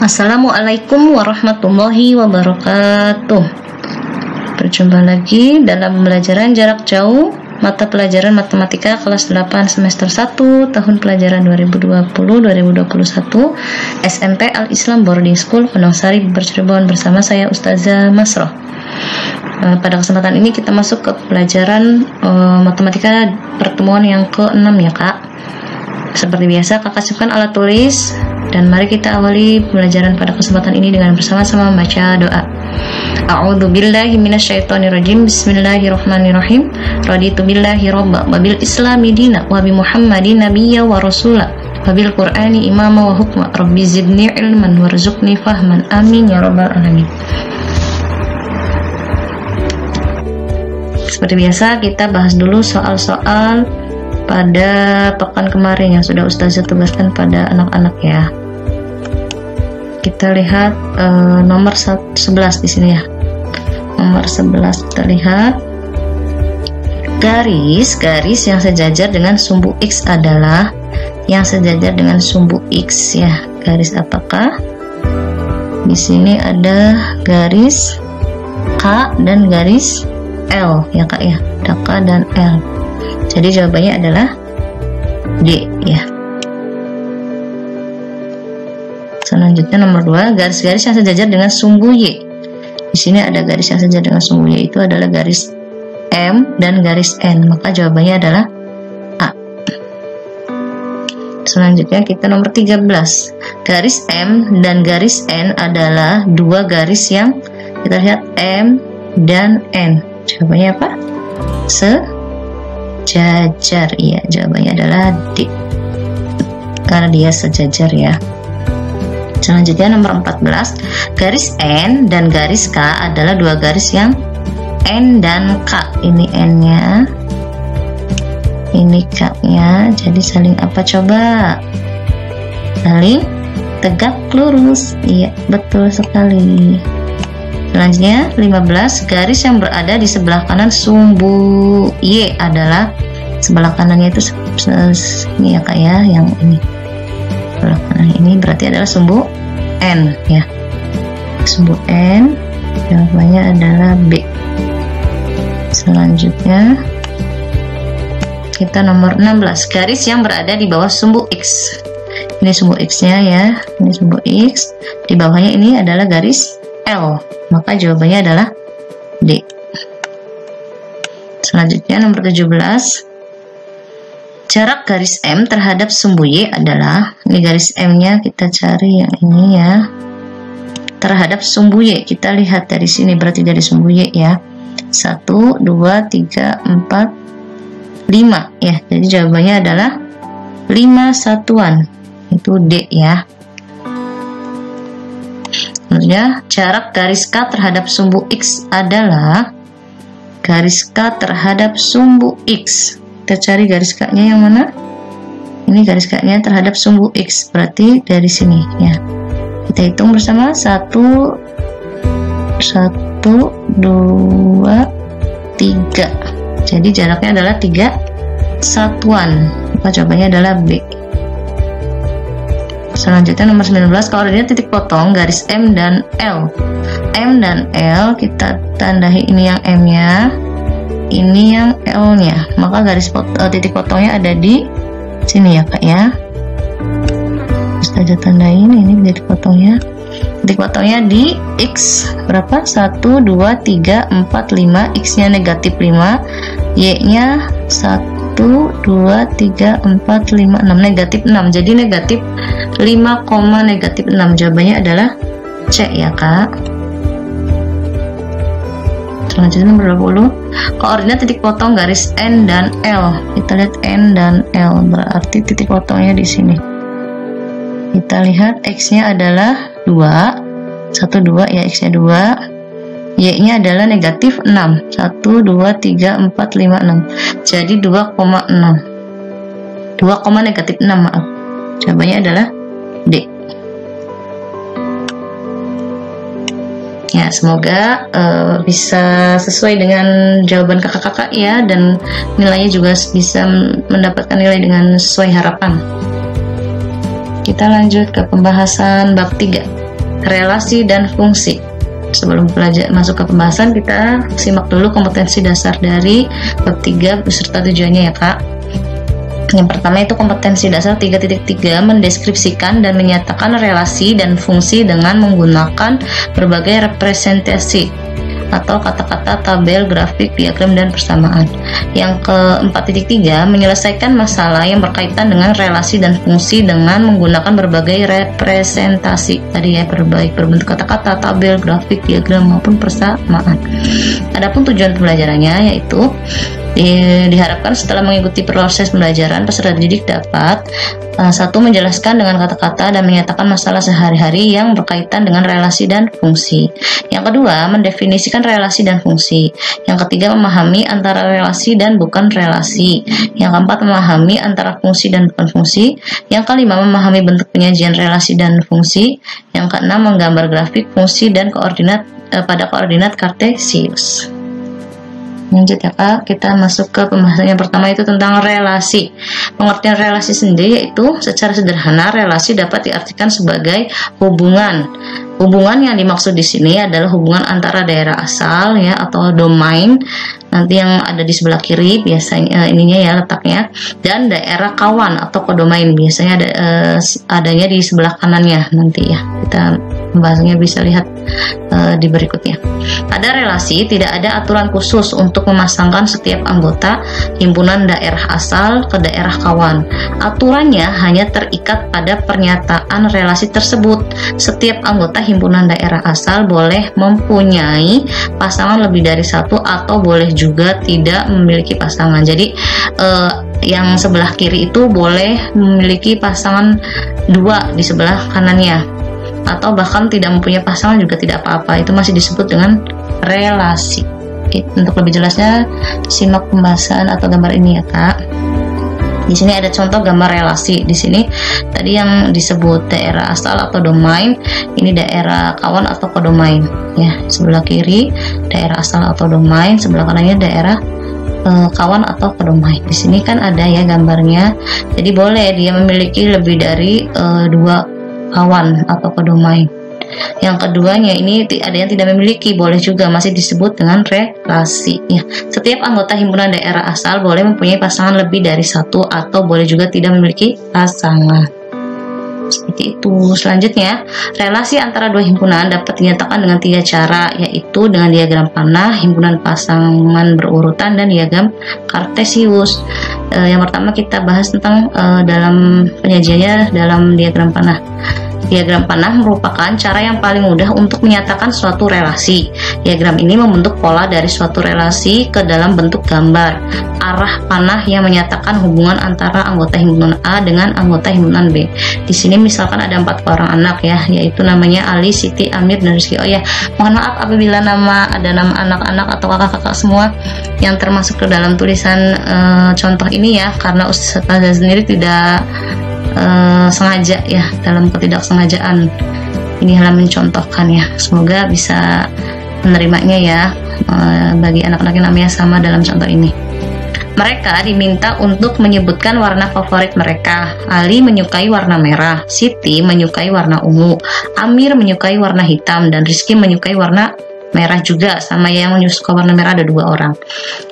Assalamualaikum warahmatullahi wabarakatuh. Berjumpa lagi dalam pembelajaran jarak jauh mata pelajaran matematika kelas 8 semester 1 tahun pelajaran 2020-2021 SMP Al-Islam Boarding School Penangsari Cirebon bersama saya Ustazah Masroh. Pada kesempatan ini kita masuk ke pelajaran matematika pertemuan yang ke-6 ya Kak. Seperti biasa Kakak siapkan alat tulis dan mari kita awali pembelajaran pada kesempatan ini dengan bersama-sama membaca doa. A'udzu billahi minasyaitonir rajim. Bismillahirrahmanirrahim. Raditu billahi robba wa bil islami dina wa bi Muhammadin nabiyya wa rasula wa bil qur'ani imama wa hukma. Rabbi zidni ilman warzuqni fahman. Amin ya rabbal alamin. Seperti biasa kita bahas dulu soal-soal pada pekan kemarin yang sudah Ustazah tugaskan pada anak-anak ya. Kita lihat nomor 11 di sini ya. Nomor 11 kita lihat garis yang sejajar dengan sumbu X adalah yang sejajar dengan sumbu X ya. Garis apakah? Di sini ada garis K dan garis L ya Kak ya. Ada K dan L. Jadi jawabannya adalah D ya. Selanjutnya nomor 2, garis-garis yang sejajar dengan sumbu Y. Di sini ada garis yang sejajar dengan sumbu Y, itu adalah garis M dan garis N, maka jawabannya adalah A. Selanjutnya kita nomor 13. Garis M dan garis N adalah dua garis yang kita lihat M dan N. Jawabannya apa? Sejajar. Iya, jawabannya adalah D. Karena dia sejajar ya. Selanjutnya nomor 14, garis N dan garis K adalah dua garis yang N dan K. Ini N-nya, ini K-nya. Jadi saling apa coba? Saling tegak lurus. Iya, betul sekali. Selanjutnya 15, garis yang berada di sebelah kanan sumbu Y adalah sebelah kanannya itu ini ya Kak ya, yang ini. Sebelah kanan ini berarti adalah sumbu N ya. Sumbu N, jawabannya adalah B. Selanjutnya kita nomor 16, garis yang berada di bawah sumbu X. Ini sumbu X-nya ya, ini sumbu X. Di bawahnya ini adalah garis L, maka jawabannya adalah D. Selanjutnya nomor 17, jarak garis M terhadap sumbu Y adalah, ini garis M-nya kita cari yang ini ya, terhadap sumbu Y. Kita lihat dari sini berarti dari sumbu Y ya, 1, 2, 3, 4, 5 ya. Jadi jawabannya adalah 5 satuan, itu D ya. Selanjutnya jarak garis K terhadap sumbu X adalah garis K terhadap sumbu X. Kita cari garis K-nya yang mana? Ini garis K-nya terhadap sumbu X, berarti dari sini ya. Kita hitung bersama, 1, 2, 3. Jadi jaraknya adalah 3 satuan, maka jawabannya adalah B. Selanjutnya nomor 19, koordinat titik potong garis M dan L. M dan L kita tandai, ini yang M-nya, ini yang L-nya, maka garis titik potongnya ada di sini ya Kak ya. Ustazah tandain ini titik potongnya. Titik potongnya di X berapa? 1, 2, 3, 4, 5. X-nya negatif 5, Y-nya 1, 2, 3, 4, 5, 6. Negatif 6, jadi negatif 5, negatif 6. Jawabannya adalah C ya Kak. Selanjutnya nomor 20, koordinat titik potong garis N dan L. Kita lihat N dan L, berarti titik potongnya di sini. Kita lihat X-nya adalah 2, 1, 2 ya, X-nya 2, Y-nya adalah negatif 6, 1, 2, 3, 4, 5, 6. Jadi 2,6. 2, negatif 6 maaf. Jawabannya adalah D. Ya, semoga bisa sesuai dengan jawaban kakak-kakak ya, dan nilainya juga bisa mendapatkan nilai dengan sesuai harapan. Kita lanjut ke pembahasan bab 3. relasi dan fungsi. Sebelum masuk ke pembahasan, kita simak dulu kompetensi dasar dari bab 3 beserta tujuannya ya Kak. Yang pertama itu kompetensi dasar 3.3, mendeskripsikan dan menyatakan relasi dan fungsi dengan menggunakan berbagai representasi atau kata-kata, tabel, grafik, diagram, dan persamaan. Yang ke-4.3, menyelesaikan masalah yang berkaitan dengan relasi dan fungsi dengan menggunakan berbagai representasi tadi ya, berbentuk kata-kata, tabel, grafik, diagram, maupun persamaan. Adapun tujuan pembelajarannya yaitu diharapkan setelah mengikuti proses pembelajaran, peserta didik dapat 1. Menjelaskan dengan kata-kata dan menyatakan masalah sehari-hari yang berkaitan dengan relasi dan fungsi. Yang kedua, mendefinisikan relasi dan fungsi. Yang ketiga, memahami antara relasi dan bukan relasi. Yang keempat, memahami antara fungsi dan bukan fungsi. Yang kelima, memahami bentuk penyajian relasi dan fungsi. Yang keenam, menggambar grafik fungsi dan koordinat pada koordinat kartesius. Lanjut ya Kak, kita masuk ke pembahasan yang pertama, itu tentang relasi. Pengertian relasi sendiri yaitu secara sederhana relasi dapat diartikan sebagai hubungan. Hubungan yang dimaksud di sini adalah hubungan antara daerah asal ya atau domain, nanti yang ada di sebelah kiri biasanya ininya ya letaknya, dan daerah kawan atau kodomain biasanya adanya di sebelah kanannya nanti ya. Kita pembahasannya bisa lihat di berikutnya. Pada relasi tidak ada aturan khusus untuk memasangkan setiap anggota himpunan daerah asal ke daerah kawan. Aturannya hanya terikat pada pernyataan relasi tersebut. Setiap anggota himpunan daerah asal boleh mempunyai pasangan lebih dari satu atau boleh juga tidak memiliki pasangan. Jadi yang sebelah kiri itu boleh memiliki pasangan 2 di sebelah kanannya, atau bahkan tidak mempunyai pasangan juga tidak apa-apa, itu masih disebut dengan relasi. Oke, untuk lebih jelasnya simak pembahasan atau gambar ini ya Kak. Di sini ada contoh gambar relasi. Di sini tadi yang disebut daerah asal atau domain, ini daerah kawan atau kodomain ya. Sebelah kiri daerah asal atau domain, sebelah kanannya daerah kawan atau kodomain. Di sini kan ada ya gambarnya. Jadi boleh dia memiliki lebih dari 2 kawan atau kodomain. Yang keduanya ini ada yang tidak memiliki, boleh juga, masih disebut dengan relasi ya. Setiap anggota himpunan daerah asal boleh mempunyai pasangan lebih dari 1 atau boleh juga tidak memiliki pasangan. Seperti itu. Selanjutnya, relasi antara 2 himpunan dapat dinyatakan dengan 3 cara, yaitu dengan diagram panah, himpunan pasangan berurutan, dan diagram kartesius. Yang pertama kita bahas tentang dalam penyajiannya dalam diagram panah. Diagram panah merupakan cara yang paling mudah untuk menyatakan suatu relasi. Diagram ini membentuk pola dari suatu relasi ke dalam bentuk gambar. Arah panah yang menyatakan hubungan antara anggota himpunan A dengan anggota himpunan B. Di sini misalkan ada 4 orang anak ya, yaitu namanya Ali, Siti, Amir, dan Rizky. Oh ya, mohon maaf apabila ada nama anak-anak atau kakak-kakak semua yang termasuk ke dalam tulisan contoh ini ya, karena Ustazah sendiri tidak sengaja ya, dalam ketidaksengajaan ini halaman mencontohkan ya. Semoga bisa menerimanya ya bagi anak-anak yang namanya sama dalam contoh ini. Mereka diminta untuk menyebutkan warna favorit mereka. Ali menyukai warna merah, Siti menyukai warna ungu, Amir menyukai warna hitam, dan Rizky menyukai warna merah juga. Sama yang menyukai warna merah ada 2 orang.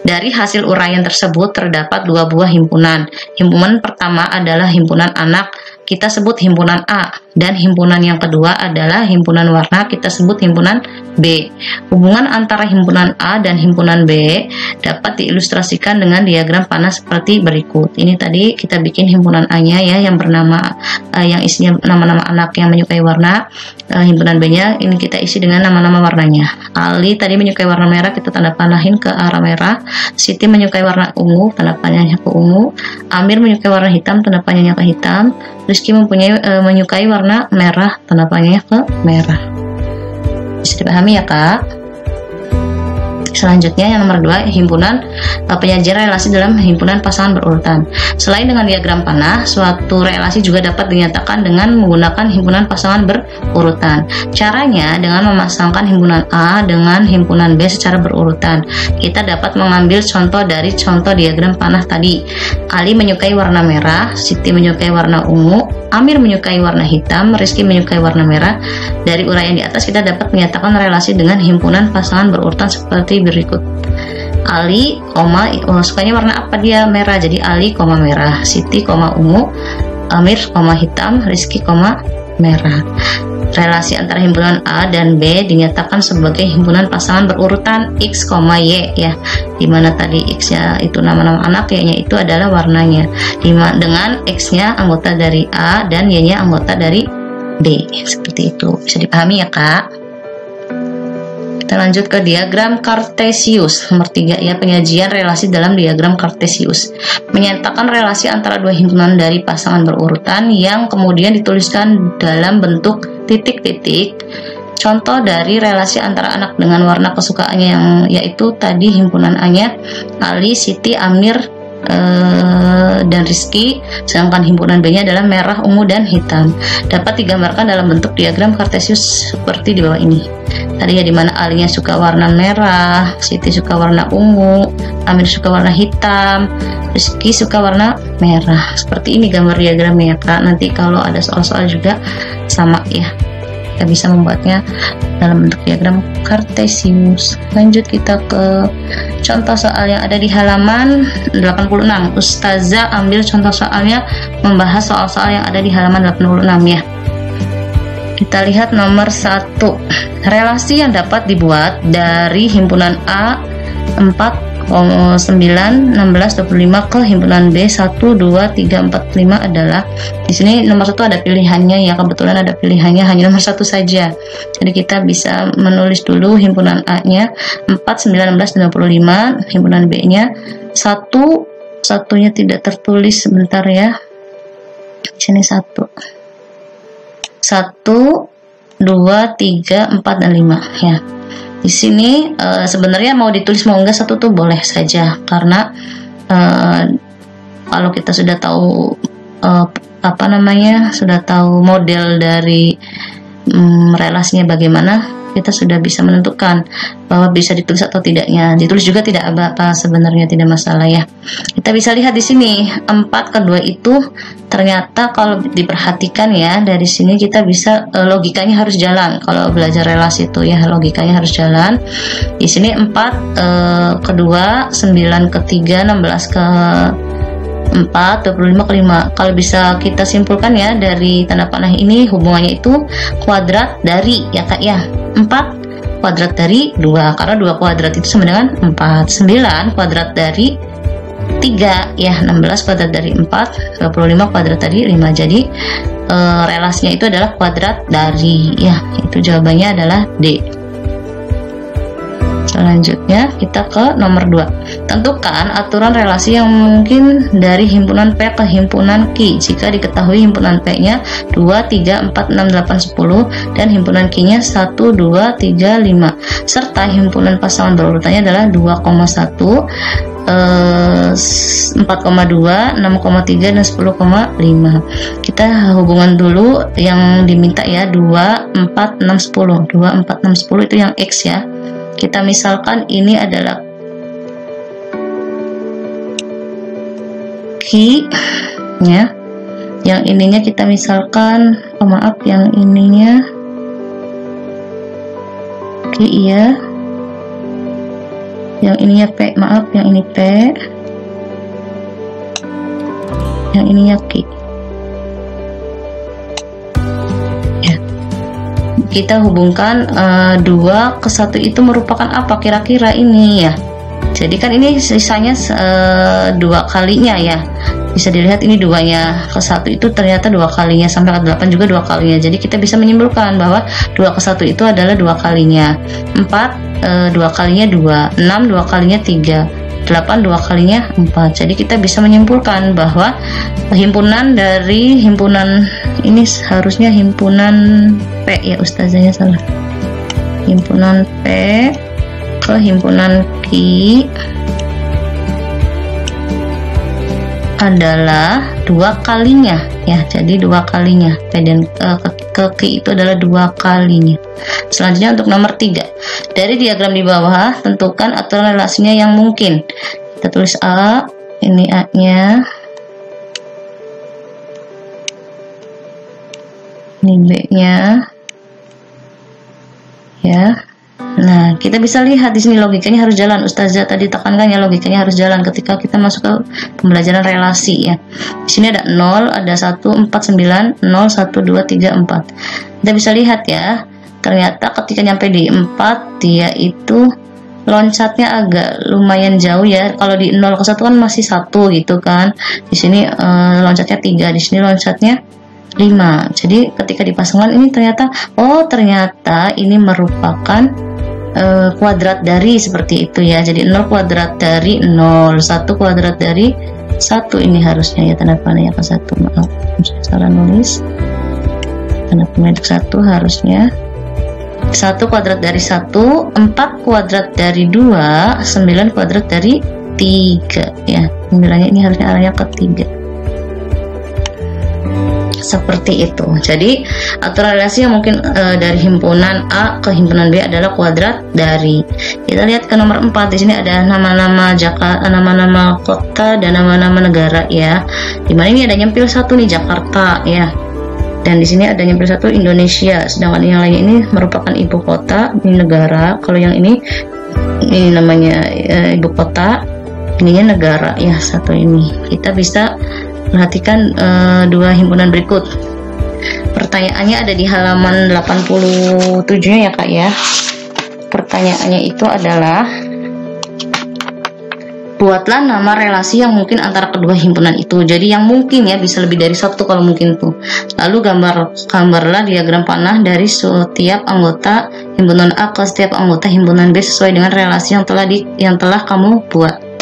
Dari hasil uraian tersebut terdapat 2 buah himpunan. Himpunan pertama adalah himpunan anak, kita sebut himpunan A, dan himpunan yang kedua adalah himpunan warna, kita sebut himpunan B. Hubungan antara himpunan A dan himpunan B dapat diilustrasikan dengan diagram panah seperti berikut. Ini tadi kita bikin himpunan A-nya ya, yang bernama yang isinya nama-nama anak yang menyukai warna. Himpunan B-nya ini kita isi dengan nama-nama warnanya. Ali tadi menyukai warna merah, kita tanda panahin ke arah merah. Siti menyukai warna ungu, tanda panahnya ke ungu. Amir menyukai warna hitam, tanda panahnya ke hitam. Rizky menyukai warna merah, tanda panahnya ke merah. Bisa dipahami ya Kak? Selanjutnya yang nomor 2, himpunan penyajian relasi dalam himpunan pasangan berurutan. Selain dengan diagram panah, suatu relasi juga dapat dinyatakan dengan menggunakan himpunan pasangan berurutan. Caranya dengan memasangkan himpunan A dengan himpunan B secara berurutan. Kita dapat mengambil contoh dari contoh diagram panah tadi. Ali menyukai warna merah, Siti menyukai warna ungu, Amir menyukai warna hitam, Rizky menyukai warna merah. Dari uraian di atas kita dapat menyatakan relasi dengan himpunan pasangan berurutan seperti berikut. Ali, sukanya warna apa dia? Merah, jadi Ali, merah, Siti, ungu, Amir, hitam, Rizky, merah. Relasi antara himpunan A dan B dinyatakan sebagai himpunan pasangan berurutan X, Y ya. Dimana tadi X-nya itu nama-nama anak, Y-nya itu adalah warnanya. Dengan X-nya anggota dari A dan Y-nya anggota dari B. Seperti itu. Bisa dipahami ya, Kak? Kita lanjut ke diagram Kartesius. Nomor 3 ya, penyajian relasi dalam diagram Kartesius. Menyatakan relasi antara dua himpunan dari pasangan berurutan yang kemudian dituliskan dalam bentuk titik-titik. Contoh dari relasi antara anak dengan warna kesukaannya yang yaitu tadi himpunan A-nya Ali, Siti, Amir, dan Rizky, sedangkan himpunan B-nya adalah merah, ungu, dan hitam. Dapat digambarkan dalam bentuk diagram Kartesius seperti di bawah ini. Tadi ya, dimana Ali-nya suka warna merah, Siti suka warna ungu, Amir suka warna hitam, Rizky suka warna merah. Seperti ini gambar diagramnya ya, Kak. Nanti kalau ada soal-soal juga sama ya, kita bisa membuatnya dalam bentuk diagram Kartesius. Lanjut kita ke contoh soal yang ada di halaman 86. Ustazah ambil contoh soalnya membahas soal-soal yang ada di halaman 86 ya. Kita lihat nomor 1. Relasi yang dapat dibuat dari himpunan A 4, 9, 16, 25 ke himpunan B 1, 2, 3, 4, 5 adalah, di sini nomor 1 ada pilihannya ya, kebetulan ada pilihannya hanya nomor 1 saja. Jadi kita bisa menulis dulu himpunan A-nya 4, 9, 16, 25, himpunan B-nya 1, satunya tidak tertulis, sebentar ya. Di sini 1, 2, 3, 4, dan 5 ya. Di sini sebenarnya mau ditulis mau enggak 1 tuh boleh saja, karena kalau kita sudah tahu sudah tahu model dari relasinya bagaimana, kita sudah bisa menentukan bahwa bisa ditulis atau tidaknya. Ditulis juga tidak apa-apa sebenarnya, tidak masalah ya. Kita bisa lihat di sini 4 ke 2 itu ternyata kalau diperhatikan ya, dari sini kita bisa logikanya harus jalan. Kalau belajar relasi itu ya, logikanya harus jalan. Di sini 4 ke 2, 9 ke 3, 16 ke 4, 25 ke 5. Kalau bisa kita simpulkan ya, dari tanda panah ini hubungannya itu kuadrat dari ya, Kak ya. 4 kuadrat dari 2, karena 2 kuadrat itu sama dengan 4. 9 kuadrat dari 3 ya, 16 kuadrat dari 4, 25 kuadrat dari 5. Jadi relasinya itu adalah kuadrat dari ya, itu jawabannya adalah D. Selanjutnya kita ke nomor 2. Tentukan aturan relasi yang mungkin dari himpunan P ke himpunan Q jika diketahui himpunan P-nya 2, 3, 4, 6, 8, 10 dan himpunan Q-nya 1, 2, 3, 5 serta himpunan pasangan berurutannya adalah 2,1, 4,2, 6,3, dan 10,5. Kita hubungan dulu yang diminta ya, 2, 4, 6, 10. 2, 4, 6, 10 itu yang X ya. Kita misalkan ini adalah Q ya. Yang ininya kita misalkan, yang ininya Q ya. Yang ininya P, yang ini P. Yang ininya Q. Kita hubungkan 2 ke 1 itu merupakan apa kira-kira ini ya. Jadi kan ini sisanya 2 kalinya ya. Bisa dilihat ini 2-nya ke 1 itu ternyata 2 kalinya, sampai ke 8 juga 2 kalinya. Jadi kita bisa menyimpulkan bahwa 2 ke 1 itu adalah 2 kalinya. 4 2 kalinya 2, 6 2 kalinya 3, 8 2 kalinya 4. Jadi kita bisa menyimpulkan bahwa himpunan dari himpunan ini harusnya himpunan P ya, ustazahnya salah. Himpunan P ke himpunan Ki adalah 2 kalinya ya, jadi 2 kalinya P dan ke Ki itu adalah 2 kalinya. Selanjutnya untuk nomor 3, dari diagram di bawah tentukan aturan relasinya yang mungkin. Kita tulis A, ini A nya, ini B nya ya. Nah, kita bisa lihat di sini logikanya harus jalan. Ustazah tadi tekankan ya, logikanya harus jalan ketika kita masuk ke pembelajaran relasi ya. Di sini ada 0, ada 1, 4, 9, 0, 1, 2, 3, 4. Kita bisa lihat ya, ternyata ketika nyampe di 4 dia itu loncatnya agak lumayan jauh ya. Kalau di 0 ke 1 kan masih 1 gitu kan. Di sini loncatnya 3, di sini loncatnya 5. Jadi ketika dipasangkan ini ternyata, oh ternyata ini merupakan kuadrat dari seperti itu ya. Jadi 0 kuadrat dari 0, 1 kuadrat dari 1, ini harusnya ya tanda panahnya ke 1, maaf salah nulis, tanda panah 1 harusnya 1 kuadrat dari 1, 4 kuadrat dari 2, 9 kuadrat dari 3 ya. 9-nya ini harusnya arahnya ke 3. Seperti itu. Jadi aturan relasi yang mungkin dari himpunan A ke himpunan B adalah kuadrat dari. Kita lihat ke nomor 4. Di sini ada nama-nama Jakarta, nama-nama kota dan nama-nama negara ya. Dimana ini ada nyempil 1 nih Jakarta ya. Dan di sini ada nyempil 1 Indonesia. Sedangkan yang lainnya ini merupakan ibu kota, ini negara. Kalau yang ini namanya ibu kota, ininya negara ya, 1 ini. Kita bisa perhatikan 2 himpunan berikut. Pertanyaannya ada di halaman 87 ya Kak ya. Pertanyaannya itu adalah, buatlah nama relasi yang mungkin antara kedua himpunan itu. Jadi yang mungkin ya, bisa lebih dari 1 kalau mungkin tuh. Lalu gambarlah diagram panah dari setiap anggota himpunan A ke setiap anggota himpunan B sesuai dengan relasi yang telah kamu buat.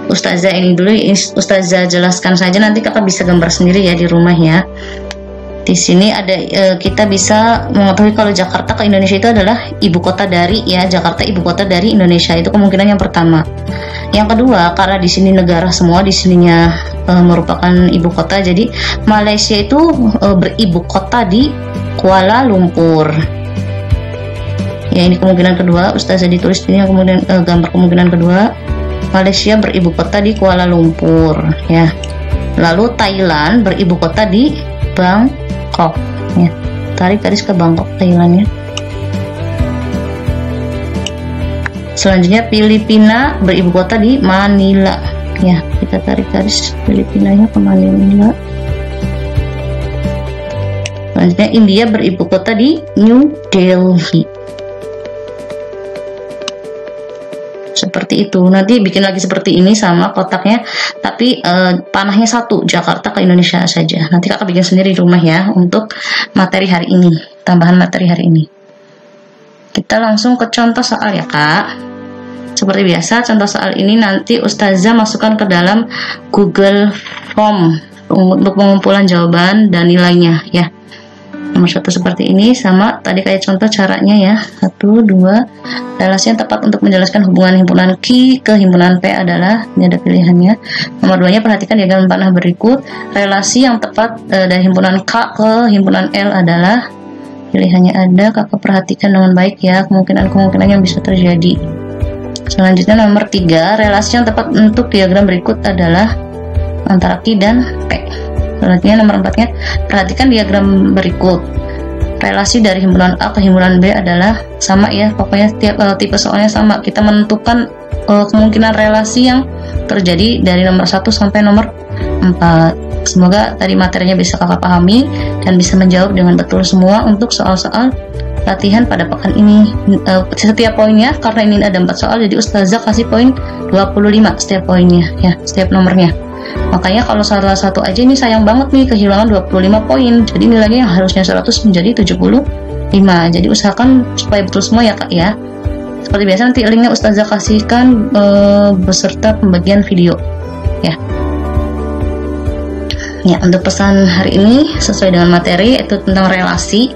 Ustazah ini dulu, Ustazah jelaskan saja, nanti kakak bisa gambar sendiri ya di rumah ya. Di sini ada kita bisa mengetahui kalau Jakarta ke Indonesia itu adalah ibu kota dari ya, Jakarta ibu kota dari Indonesia, itu kemungkinan yang pertama. Yang kedua, karena di sini negara semua, di sininya merupakan ibu kota, jadi Malaysia itu beribu kota di Kuala Lumpur. Ya, ini kemungkinan kedua, Ustazah ditulis ini yang kemudian gambar kemungkinan kedua. Malaysia beribu kota di Kuala Lumpur ya. Lalu Thailand beribu kota di Bangkok ya. Tarik garis ke Bangkok, Thailand ya. Selanjutnya Filipina beribu kota di Manila ya. Kita tarik garis Filipinanya ke Manila. Selanjutnya India beribu kota di New Delhi. Seperti itu. Nanti bikin lagi seperti ini sama kotaknya, tapi panahnya 1 Jakarta ke Indonesia saja. Nanti kakak bikin sendiri di rumah ya untuk materi hari ini, tambahan materi hari ini. Kita langsung ke contoh soal ya Kak. Seperti biasa, contoh soal ini nanti Ustazah masukkan ke dalam Google Form untuk pengumpulan jawaban dan nilainya ya. Nomor 1 seperti ini, sama tadi kayak contoh caranya ya. 1, 2, relasi yang tepat untuk menjelaskan hubungan himpunan Q ke himpunan P adalah, ini ada pilihannya. Nomor 2 nya, perhatikan diagram panah berikut. Relasi yang tepat dari himpunan K ke himpunan L adalah, pilihannya ada, kakak perhatikan dengan baik ya kemungkinan-kemungkinan yang bisa terjadi. Selanjutnya nomor 3, relasi yang tepat untuk diagram berikut adalah antara Q dan P. Selanjutnya nomor 4-nya, perhatikan diagram berikut. Relasi dari himpunan A ke himpunan B adalah sama ya, pokoknya tiap tipe soalnya sama. Kita menentukan kemungkinan relasi yang terjadi dari nomor 1 sampai nomor 4. Semoga tadi materinya bisa kakak pahami dan bisa menjawab dengan betul semua untuk soal-soal latihan pada pekan ini. Setiap poinnya, karena ini ada 4 soal, jadi Ustazah kasih poin 25 setiap poinnya ya, setiap nomornya. Makanya kalau salah satu aja ini sayang banget nih, kehilangan 25 poin. Jadi nilainya yang harusnya 100 menjadi 75. Jadi usahakan supaya betul semua ya Kak ya. Seperti biasa nanti linknya Ustazah kasihkan beserta pembagian video ya. Ya, untuk pesan hari ini sesuai dengan materi, yaitu tentang relasi.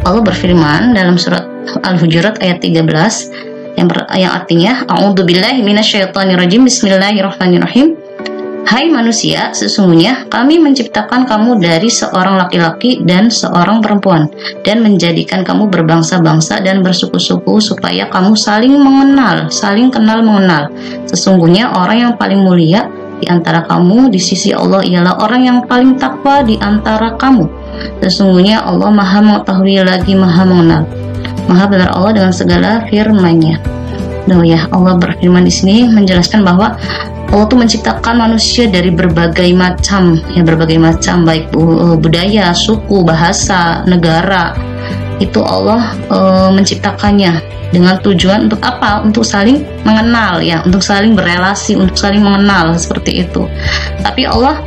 Allah berfirman dalam surat Al-Hujurat ayat 13, yang artinya a'udzubillahi minasyaitonirrajim, bismillahirrahmanirrahim. Hai manusia, sesungguhnya kami menciptakan kamu dari seorang laki-laki dan seorang perempuan, dan menjadikan kamu berbangsa-bangsa dan bersuku-suku supaya kamu saling mengenal, saling kenal mengenal. Sesungguhnya orang yang paling mulia di antara kamu di sisi Allah ialah orang yang paling takwa di antara kamu. Sesungguhnya Allah Maha mengetahui lagi Maha mengenal. Maha benar Allah dengan segala firman-Nya. Nah ya, Allah berfirman di sini menjelaskan bahwa Allah tuh menciptakan manusia dari berbagai macam, ya berbagai macam, baik budaya, suku, bahasa, negara. Itu Allah menciptakannya dengan tujuan untuk apa? Untuk saling mengenal, ya, untuk saling berelasi, untuk saling mengenal, seperti itu. Tapi Allah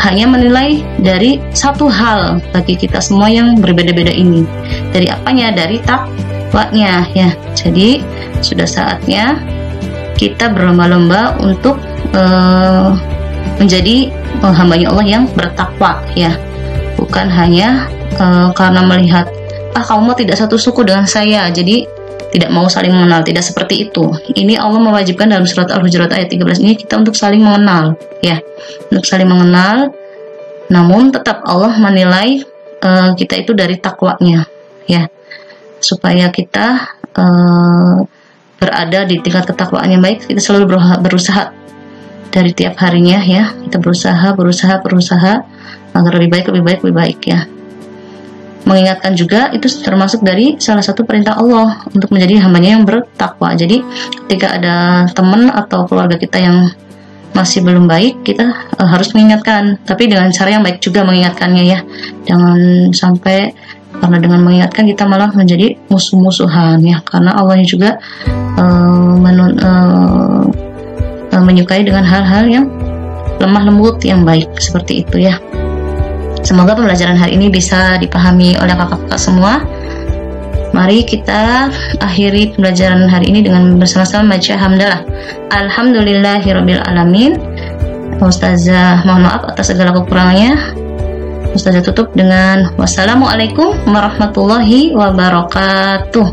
hanya menilai dari satu hal bagi kita semua yang berbeda-beda ini. Dari apanya? Dari takwanya, ya. Jadi sudah saatnya kita berlomba-lomba untuk menjadi hamba-Nya Allah yang bertakwa, ya. Bukan hanya karena melihat kamu tidak satu suku dengan saya, jadi tidak mau saling mengenal. Tidak seperti itu. Ini Allah mewajibkan dalam surat Al-Hujurat ayat 13 ini kita untuk saling mengenal, ya, untuk saling mengenal. Namun tetap Allah menilai kita itu dari takwanya, ya, supaya kita berada di tingkat ketakwaan yang baik. Kita selalu berusaha dari tiap harinya, ya, kita berusaha agar lebih baik, ya. Mengingatkan juga itu termasuk dari salah satu perintah Allah untuk menjadi hamba-Nya yang bertakwa. Jadi ketika ada teman atau keluarga kita yang masih belum baik, kita harus mengingatkan, tapi dengan cara yang baik juga mengingatkannya, ya. Jangan sampai karena dengan mengingatkan kita malah menjadi musuh-musuhan, ya, karena Allah juga menyukai dengan hal-hal yang lemah lembut yang baik, seperti itu, ya. Semoga pembelajaran hari ini bisa dipahami oleh kakak-kakak semua. Mari kita akhiri pembelajaran hari ini dengan bersama-sama baca hamdalah. Alhamdulillahirabbil alamin. Ustazah mohon maaf atas segala kekurangannya. Ustazah tutup dengan wassalamualaikum warahmatullahi wabarakatuh.